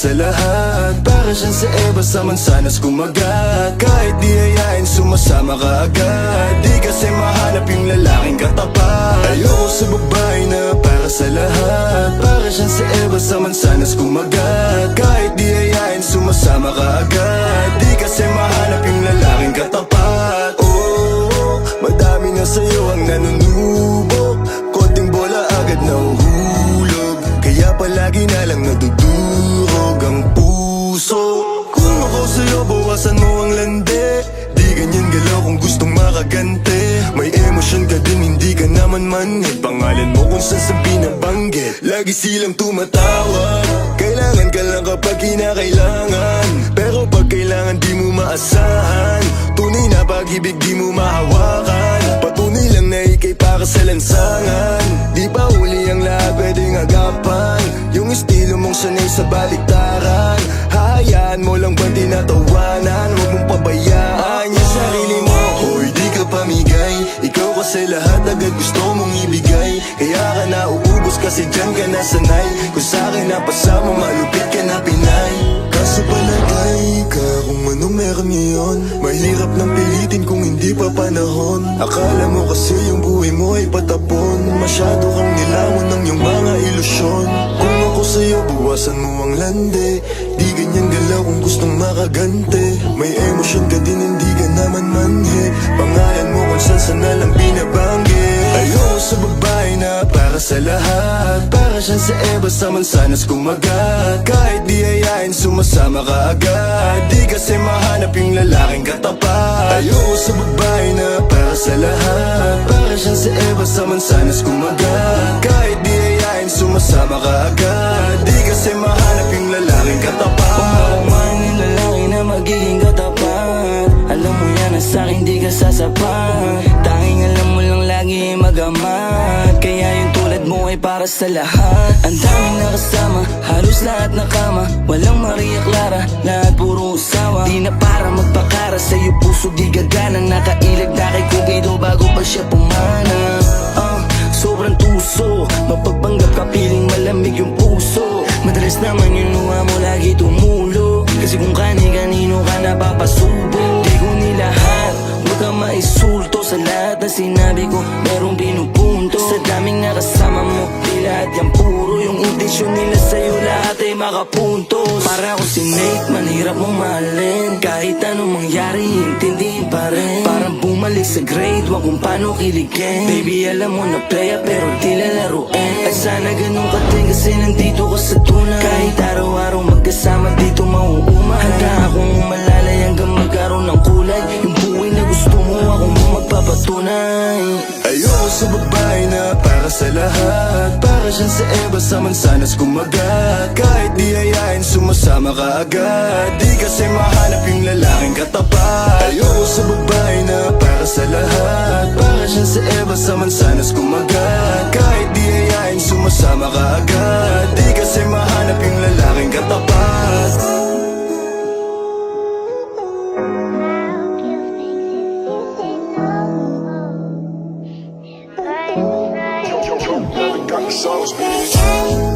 sa lahat. Para siyang sa Eva sa mansanas kumagat. Kahit di hayain sumasama ka agad. Di kasi mahanap yung lalaking katapat. Ayoko sa babae na para sa lahat. Para siyang sa Eva sa mansanas kumagat. Kahit di hayain sumasama ka agad. Di kasi mahanap yung lalaking katapat. Oh, madami na sa'yo ang nanunubok. Konting bola agad nahuhulog. Kaya palagi na lang nadudurog ang puso. Kung ako sa'yo bawasan mo ang lande. Di ganyan galaw kung gustong makagante. May emosyon ka din hindi ka naman manhid. Pangalan mo kung saan sa binabanggit. Lagi silang tumatawag. Kailangan ka lang kapag kinakailangan. Pero pag kailangan di mo maasahan. Tunay na pag-ibig di mo mahawakan. Patunay lang na ikay para sa lansangan. Di pa huli ang lahat pwedeng agapan. Yung estilo mong sanay sa baliktaran. Hahayaan mo lang ba tinatawanan? Huwag mong pabayaan yung sarili mo. Hoy di ka pamigay. Ikaw kasi lahat agad gusto mong ibigay. Kaya ka nauubos kasi dyan ka nasanay. Kung sa'kin napasama malupit ka na Pinay. Kaso palagay ka kung ano meron ngayon. Mahirap nang pilitin kung hindi pa panahon. Akala mo kasi yung buhay mo ay patapon. Masyado kang nilamon ng iyong mga ilusyon. Kung ako sa'yo buwasan mo ang lande. Di ganyan galaw kung gustong makagante. May emosyon ka din hindi ka naman manhid. Pangalan mo kung saan na lang binabanggit. Ayoko sa babae na para sa lahat. Para siyang sa Eva sa mansanas kumagat. Kahit di hayain sumasama ka agad. Di kasi mahanap yung lalaking katapat. Ayoko sa babae na para sa lahat. Para siyang sa Eva sa mansanas kumagat. Kahit di hayain sumasama ka agad. Di kasi mahanap yung lalaking katapat. Pumalaman yung lalaki na magiging katapat. Alam mo yan na sa'kin di ka sasapat. Tanging alam mo lang lagi magamat. Kaya yung tulad mo ay para sa lahat. Ang daming nakasama, halos lahat nakama. Walang Maria Clara, lahat puro usawa. Di na para magpakara, sa'yo puso di gagana. Nakailag na kay Cupido bago pa siya pumana. Sobrang tuso, mapagpanggap ka piling malamig yung puso. Madalas naman yung luha mo lagi tumulo. Kasi kung kani-kanino ka napapasubo. Di ko nilahat, huwag kang maisulto. Sa lahat na sinabi ko, merong pinupunto. Sa daming nakasama mo, di lahat yan puro. Yung intensyon nila sa'yo lahat ay makapuntos. Para ako si Nate, manhirap mong mahalin. Kahit anong mangyari, intindihin pa rin. Parang bumalik sa grade, wag kung paano kiligin. Baby alam mo na playa pero di lalaruin. At sana ganun ka din kasi nandito ka sa tunay. Kahit araw-araw magkasama dito mauuma. Handa akong umalalay hanggang magkaroon ng kulay. Yung buhay na gusto mo ako mo magpapatunay. Ayoko sa babae na para sa lahat. Para siyang sa Eva sa mansanas kumagat. Kahit di hayain sumasama ka agad. Di kasi mahanap yung lalaking katapat. Ayoko sa babae na para sa lahat. Para siyang sa Eva sa mansanas kumagat. Kahit di hayain sumasama ka agad. Di kasi mahanap yung lalaking katapat. Got the sauce, baby.